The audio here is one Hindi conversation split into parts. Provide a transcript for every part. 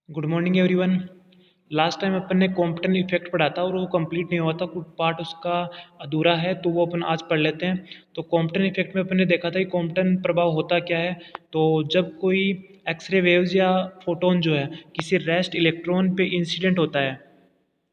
Good morning everyone. Last time अपन ने कॉम्पटन इफेक्ट पढ़ा था और वो कंप्लीट नहीं हुआ था, कुछ पार्ट उसका अधूरा है, तो वो अपन आज पढ़ लेते हैं। तो कॉम्पटन इफेक्ट में अपन ने देखा था कि कॉम्पटन प्रभाव होता क्या है। तो जब कोई एक्सरे वेव्स या फोटोन जो है किसी रेस्ट इलेक्ट्रॉन पे इंसिडेंट होता है,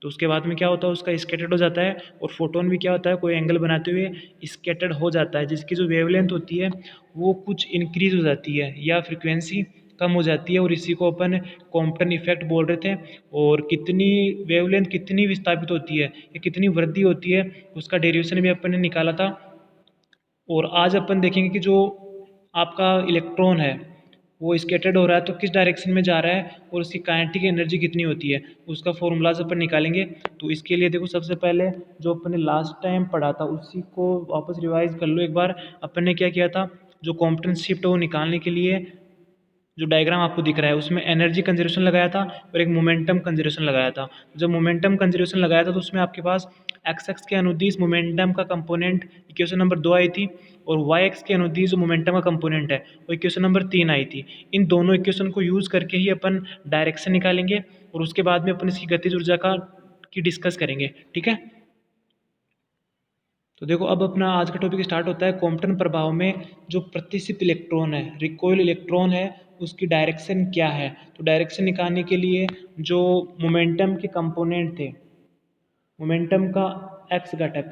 तो उसके बाद में क्या होता है, उसका स्कैटर्ड हो जाता है। और फोटोन भी क्या होता है, कोई एंगल बनाते हुए स्कैटर्ड हो जाता है, जिसकी जो वेवलेंथ होती है वो कुछ इंक्रीज हो जाती है या फ्रिक्वेंसी कम हो जाती है, और इसी को अपन कॉम्पटन इफेक्ट बोल रहे थे। और कितनी वेवलेंथ कितनी विस्थापित होती है या कितनी वृद्धि होती है, उसका डेरिवेशन भी अपन ने निकाला था। और आज अपन देखेंगे कि जो आपका इलेक्ट्रॉन है वो स्कैटर्ड हो रहा है तो किस डायरेक्शन में जा रहा है और उसकी काइनेटिक एनर्जी कितनी होती है, उसका फॉर्मूलाज अपन निकालेंगे। तो इसके लिए देखो, सबसे पहले जो अपन ने लास्ट टाइम पढ़ा था उसी को वापस रिवाइज कर लो एक बार। अपन ने क्या किया था, जो कॉम्पटन शिफ्ट है वो निकालने के लिए जो डायग्राम आपको दिख रहा है उसमें एनर्जी कंजर्वेशन लगाया था और एक मोमेंटम कंजर्वेशन लगाया था। जब मोमेंटम कंजर्वेशन लगाया था तो उसमें आपके पास एक्स एक्स के अनुदिश मोमेंटम का कंपोनेंट इक्वेशन नंबर 2 आई थी, और वाई एक्स के अनुदिश जो मोमेंटम का कंपोनेंट है वो इक्वेशन नंबर 3 आई थी। इन दोनों इक्वेशन को यूज़ करके ही अपन डायरेक्शन निकालेंगे और उसके बाद में अपन इसकी गतिज ऊर्जा का की डिस्कस करेंगे, ठीक है। तो देखो, अब अपना आज का टॉपिक स्टार्ट होता है। कॉम्पटन प्रभाव में जो प्रतिष्ठित इलेक्ट्रॉन है, रिकॉइल इलेक्ट्रॉन है, उसकी डायरेक्शन क्या है। तो डायरेक्शन निकालने के लिए जो मोमेंटम के कंपोनेंट थे, मोमेंटम का एक्स घटक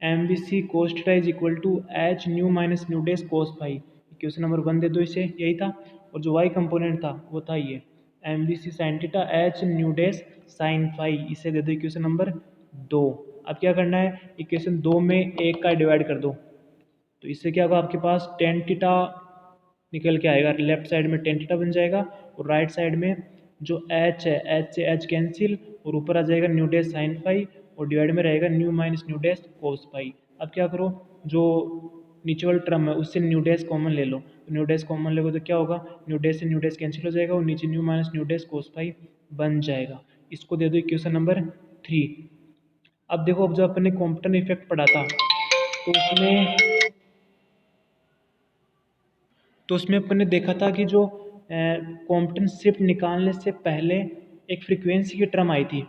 m v c cos theta is equal to h nu minus nu dash cos phi, equation number 1 दे दो इसे, यही था। और जो वाई कंपोनेंट था वो था ये m v c sine theta h nu dash sine phi, इसे दे दो इक्वेशन नंबर 2। अब क्या करना है, इक्वेशन 2 में एक का डिवाइड कर दो, तो इससे क्या होगा, आपके पास टेन थीटा निकल के आएगा, लेफ्ट साइड में टेन थीटा बन जाएगा और राइट साइड में जो एच है, एच से एच कैंसिल और ऊपर आ जाएगा न्यू डैश साइन फाई और डिवाइड में रहेगा nu minus nu dash cos phi. अब क्या करो, जो नीचे वाला टर्म है उससे न्यू डैश कॉमन ले लो, तो न्यू डैश कॉमन लोगे तो क्या होगा, न्यू डैश से न्यू डैश कैंसिल हो जाएगा और नीचे nu minus nu dash cos phi बन जाएगा। इसको दे दो इक्वेशन नंबर 3। अब देखो, अब जब अपन ने कॉम्पटन इफेक्ट पढ़ा था तो उसमें अपन ने देखा था कि जो कॉम्पटन शिफ्ट निकालने से पहले एक फ्रीक्वेंसी की टर्म आई थी,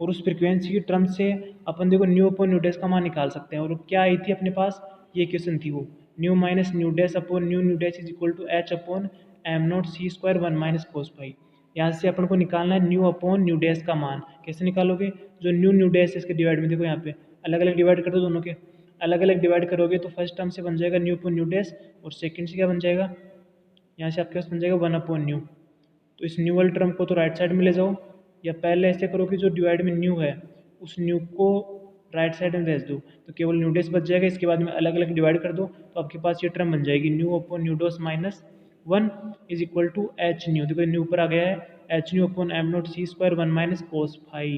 और उस फ्रीक्वेंसी की टर्म से अपन देखो न्यू अपॉन न्यू डैश का मान निकाल सकते हैं। और क्या आई थी अपने पास, ये क्वेश्चन थी वो, nu minus nu dash upon nu nu dash is equal to H upon m nought c square 1 minus cos phi. यहाँ से अपन को निकालना है न्यू अपॉन न्यू डैश का मान। कैसे निकालोगे, जो न्यू न्यू डैश इसके डिवाइड में देखो, यहाँ पे अलग अलग डिवाइड कर दो, दोनों के अलग अलग डिवाइड करोगे तो फर्स्ट टर्म से बन जाएगा न्यू अपॉन न्यू डैश, और सेकंड से क्या बन जाएगा, यहाँ से आपके पास बन जाएगा 1 अपॉन न्यू। तो इस न्यू वाले टर्म को तो राइट साइड में ले जाओ, या पहले ऐसे करो कि जो डिवाइड में न्यू है उस न्यू को राइट साइड में भेज दो, तो केवल न्यू डेस बच जाएगा। इसके बाद में अलग अलग डिवाइड कर दो तो आपके पास ये टर्म बन जाएगी nu upon nu dash minus 1 is equal to h nu. देखो न्यू ऊपर आ गया है, h nu upon m note c square 1 minus cos phi.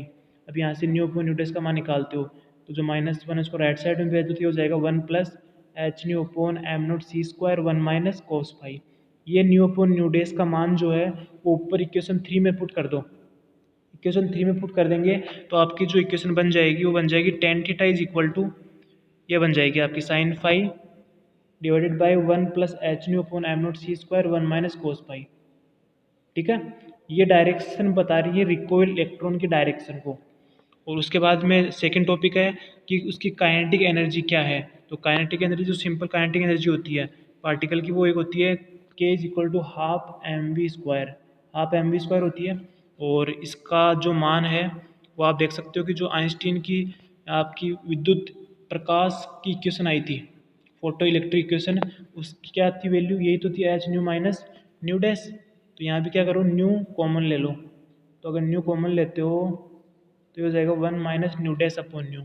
अब यहाँ से न्यू अपॉन न्यू डेस का मान निकालते हो, तो जो -1 है उसको राइट साइड में भेज दो, तो हो जाएगा 1 plus h nu upon m note c square 1 minus cos phi. ये न्यू अपॉन न्यू डेज का मान जो है वो ऊपर इक्वेशन 3 में पुट कर दो। इक्वेशन 3 में पुट कर देंगे तो आपकी जो इक्वेशन बन जाएगी वो बन जाएगी tan theta is equal to, ये बन जाएगी आपकी sine phi divided by 1 plus h nu upon m note c square 1 minus cos phi, ठीक है। ये डायरेक्शन बता रही है रिकॉइल इलेक्ट्रॉन की डायरेक्शन को। और उसके बाद में सेकंड टॉपिक है कि उसकी काइनेटिक एनर्जी क्या है। तो काइनेटिक एनर्जी, जो सिंपल काइनेटिक एनर्जी होती है पार्टिकल की, वो एक होती है K is equal to half m v square, half m v square होती है। और इसका जो मान है वो आप देख सकते हो कि जो आइंस्टीन की आपकी विद्युत प्रकाश की इक्वेशन आई थी, फोटो इलेक्ट्रिक इक्वेशन, उसकी क्या थी वैल्यू, यही तो थी H nu minus nu dash. तो यहाँ भी क्या करो, न्यू कॉमन ले लो, तो अगर न्यू कॉमन लेते हो तो ये हो जाएगा 1 minus nu dash upon new.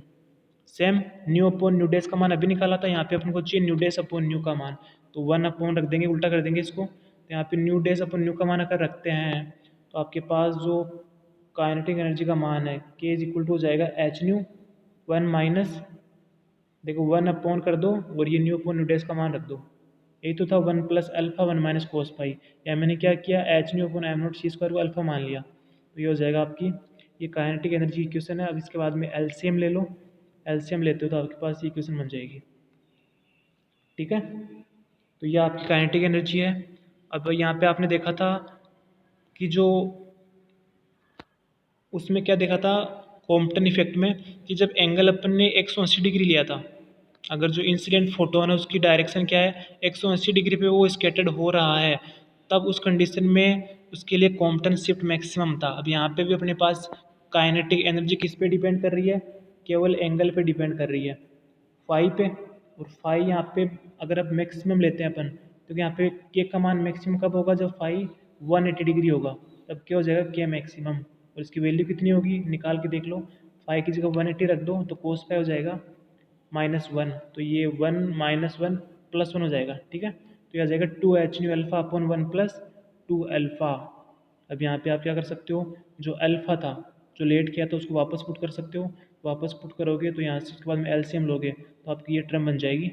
Same new upon new dash का मान अभी निकाला था, यहाँ पे अपन को चाहिए न्यू डैश अपॉन न्यू का मान, तो 1 अपॉन रख देंगे, उल्टा कर देंगे इसको, तो यहाँ पे न्यू डैश अपॉन न्यू का मान अगर रखते हैं तो आपके पास जो काइनेटिक एनर्जी का मान है के इज इक्वल टू हो जाएगा एच न्यू 1 माइनस, देखो 1 अपॉन कर दो और ये न्यू अपॉन न्यू डैश का मान रख दो, यही तो था 1 plus alpha 1 minus cos pi. या मैंने क्या किया, h nu upon m note c square को अल्फा मान लिया, तो ये हो जाएगा आपकी ये काइनेटिक एनर्जी इक्वेशन है। अब इसके बाद में एलसीएम ले लो, एलसीएम लेते हो तो आपके पास ये इक्वेशन बन जाएगी, ठीक है। तो ये आपकी काइनेटिक एनर्जी है। अब यहाँ पे आपने देखा था कि जो उसमें क्या देखा था कॉम्पटन इफेक्ट में, कि जब एंगल अपन ने 180 डिग्री लिया था, अगर जो इंसिडेंट फोटोन है उसकी डायरेक्शन क्या है 180 डिग्री पे वो स्कैटर्ड हो रहा है, तब उस कंडीशन में उसके लिए कॉम्पटन शिफ्ट मैक्सिमम था। अब यहाँ पे भी अपने पास काइनेटिक एनर्जी किस पे डिपेंड कर रही है, केवल एंगल पे डिपेंड कर रही है, फाई पे। और फाई यहाँ पे अगर अब मैक्सिमम लेते हैं अपन, तो यहाँ पे के का मान मैक्सिमम कब होगा, जब फाई 180 डिग्री होगा, तब क्या हो जाएगा के मैक्सिमम। और इसकी वैल्यू कितनी होगी निकाल के देख लो, फाई की जगह 180 रख दो तो कोस फाई हो जाएगा -1, तो ये 1 -1 +1 हो जाएगा, ठीक है। तो यह आ जाएगा 2h new alpha upon 1 + 2 alpha. अब यहाँ पे आप क्या कर सकते हो, जो अल्फ़ा था जो लेट किया था उसको वापस पुट कर सकते हो, वापस पुट करोगे तो यहाँ से उसके बाद में एलसीएम लोगे तो आपकी ये टर्म बन जाएगी।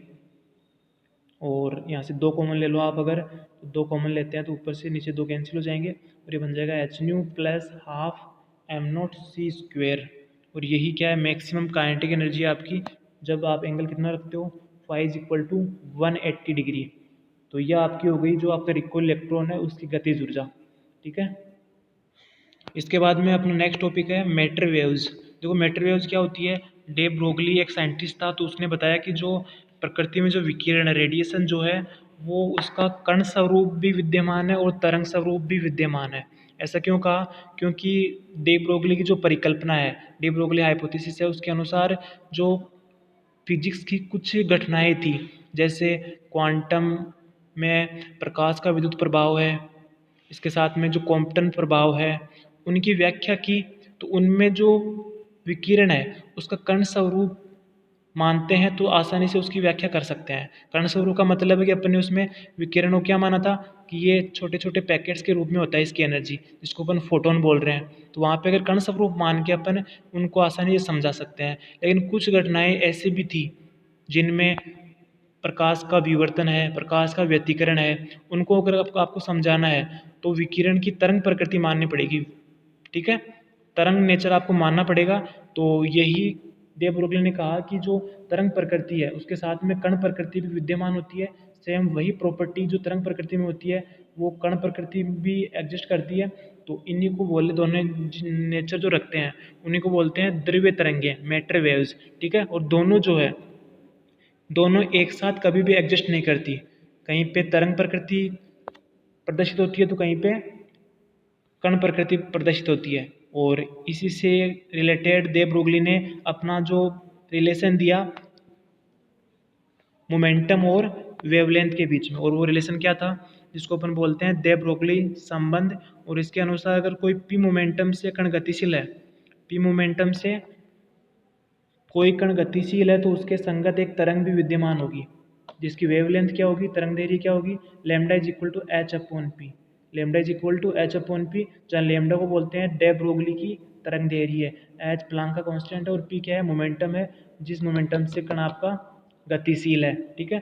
और यहाँ से 2 कॉमन ले लो आप, अगर तो 2 कॉमन लेते हैं तो ऊपर से नीचे 2 कैंसिल हो जाएंगे और ये बन जाएगा h nu plus half m nought c square. और यही क्या है मैक्सिमम काइनेटिक एनर्जी आपकी, जब आप एंगल कितना रखते हो, phi is equal to 180 degree. तो यह आपकी हो गई जो आपका रिकॉइल इलेक्ट्रॉन है उसकी गतिज ऊर्जा, ठीक है। इसके बाद में अपना नेक्स्ट टॉपिक है मैटर वेव्स। देखो मैटर वेव्स क्या होती है, डे ब्रोगली एक साइंटिस्ट था, तो उसने बताया कि जो प्रकृति में जो विकिरण है, रेडिएशन जो है, वो उसका कण स्वरूप भी विद्यमान है और तरंग स्वरूप भी विद्यमान है। ऐसा क्यों कहा, क्योंकि डे ब्रोगली की जो परिकल्पना है, डे ब्रोगली हाइपोथेसिस है, उसके अनुसार जो फिजिक्स की कुछ घटनाएं थी, जैसे क्वांटम में प्रकाश का विद्युत प्रभाव है, इसके साथ में जो कॉम्पटन प्रभाव है, उनकी व्याख्या की, तो उनमें जो विकिरण है उसका कण स्वरूप मानते हैं तो आसानी से उसकी व्याख्या कर सकते हैं। कण स्वरूप का मतलब है कि अपन ने उसमें विकिरण को क्या माना था कि ये छोटे छोटे पैकेट्स के रूप में होता है इसकी एनर्जी, जिसको अपन फोटोन बोल रहे हैं, तो वहाँ पे अगर कण स्वरूप मान के अपन उनको आसानी से समझा सकते हैं। लेकिन कुछ घटनाएं ऐसी भी थी जिनमें प्रकाश का विवर्तन है, प्रकाश का व्यतिकरण है, उनको अगर आपको समझाना है तो विकिरण की तरंग प्रकृति माननी पड़ेगी, ठीक है। तरंग नेचर आपको मानना पड़ेगा। तो यही डे ब्रोगली ने कहा कि जो तरंग प्रकृति है उसके साथ में कण प्रकृति भी विद्यमान होती है, सेम वही प्रॉपर्टी जो तरंग प्रकृति में होती है वो कण प्रकृति में भी एग्जिस्ट करती है। तो इन्हीं को बोले, दोनों नेचर जो रखते हैं उन्हीं को बोलते हैं द्रव्य तरंगे, मैटर वेव्स, ठीक है। और दोनों जो है, दोनों एक साथ कभी भी एग्जिस्ट नहीं करती, कहीं पे तरंग प्रकृति प्रदर्शित होती है तो कहीं पे कण प्रकृति प्रदर्शित होती है। और इसी से रिलेटेड दे ब्रोगली ने अपना जो रिलेशन दिया मोमेंटम और वेवलेंथ के बीच में, और वो रिलेशन क्या था जिसको अपन बोलते हैं दे ब्रोगली संबंध। और इसके अनुसार अगर कोई पी मोमेंटम से कण गतिशील है, पी मोमेंटम से कोई कण गतिशील है तो उसके संगत एक तरंग भी विद्यमान होगी, जिसकी वेवलेंथ क्या होगी, तरंग दैर्घ्य क्या होगी, lambda is equal to H upon p. Lambda is equal to H upon p, जहाँ लैम्डा को बोलते हैं डे ब्रोगली की तरंग दैर्घ्य है, एच प्लांक का कांस्टेंट है और पी क्या है, मोमेंटम है, जिस मोमेंटम से कण आपका गतिशील है, ठीक है।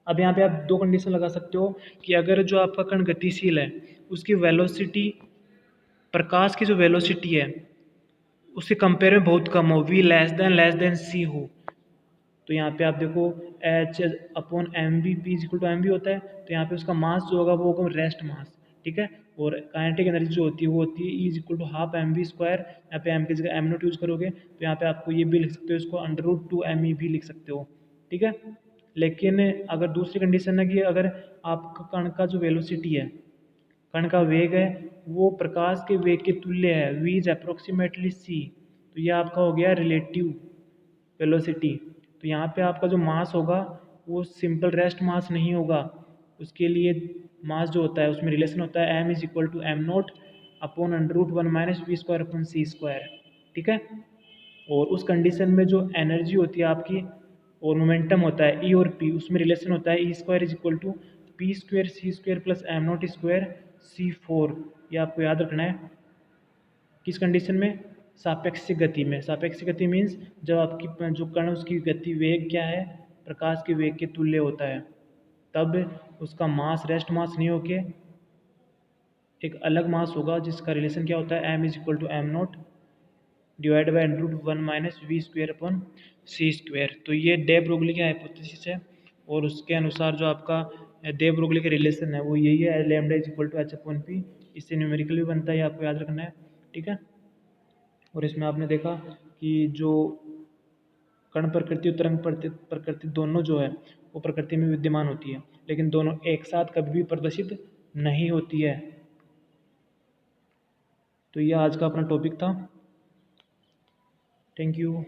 अब यहाँ पे आप दो कंडीशन लगा सकते हो कि अगर जो आपका कण गतिशील है उसकी वेलोसिटी, प्रकाश की जो वेलोसिटी है उससे कंपेयर में बहुत कम हो, v < c हो, तो यहाँ पे आप देखो h upon m v, p is equal to m v होता है, तो यहाँ पे उसका मास जो होगा वो होगा रेस्ट मास, ठीक है। और काइनेटिक एनर्जी जो होती है वो होती है E is equal to half m v square, यहाँ पे एम की जगह एम नोट यूज़ करोगे तो यहाँ पे आपको ये भी लिख सकते हो, इसको √2 भी लिख सकते हो, ठीक है। लेकिन अगर दूसरी कंडीशन है कि अगर आपका कण का जो वेलोसिटी है, कण का वेग है, वो प्रकाश के वेग के तुल्य है, v इज अप्रोक्सीमेटली c, तो ये आपका हो गया रिलेटिव वेलोसिटी। तो यहाँ पे आपका जो मास होगा वो सिंपल रेस्ट मास नहीं होगा, उसके लिए मास जो होता है उसमें रिलेशन होता है m is equal to M nought upon √1 minus V square upon C square, ठीक है। और उस कंडीशन में जो एनर्जी होती है आपकी और मोमेंटम होता है ई और पी, उसमें रिलेशन होता है E square is equal to p square c square plus m naught square C4। ये आपको याद रखना है, किस कंडीशन में, सापेक्षिक गति में। सापेक्षिक गति मीन्स जब आपकी जो कण उसकी गति वेग क्या है, प्रकाश के वेग के तुल्य होता है, तब उसका मास रेस्ट मास नहीं होके एक अलग मास होगा जिसका रिलेशन क्या होता है, m is equal to M nought divide by √1 minus V square upon C square. तो ये डे ब्रोगली की हाइपोथेसिस है, और उसके अनुसार जो आपका डे ब्रोगली का रिलेशन है वो यही है, lambda is equal to H upon P, इससे न्यूमेरिकल भी बनता है, ये आपको याद रखना है, ठीक है। और इसमें आपने देखा कि जो कण प्रकृति और तरंग प्रकृति दोनों जो है वो प्रकृति में विद्यमान होती है, लेकिन दोनों एक साथ कभी भी प्रदर्शित नहीं होती है। तो यह आज का अपना टॉपिक था। Thank you.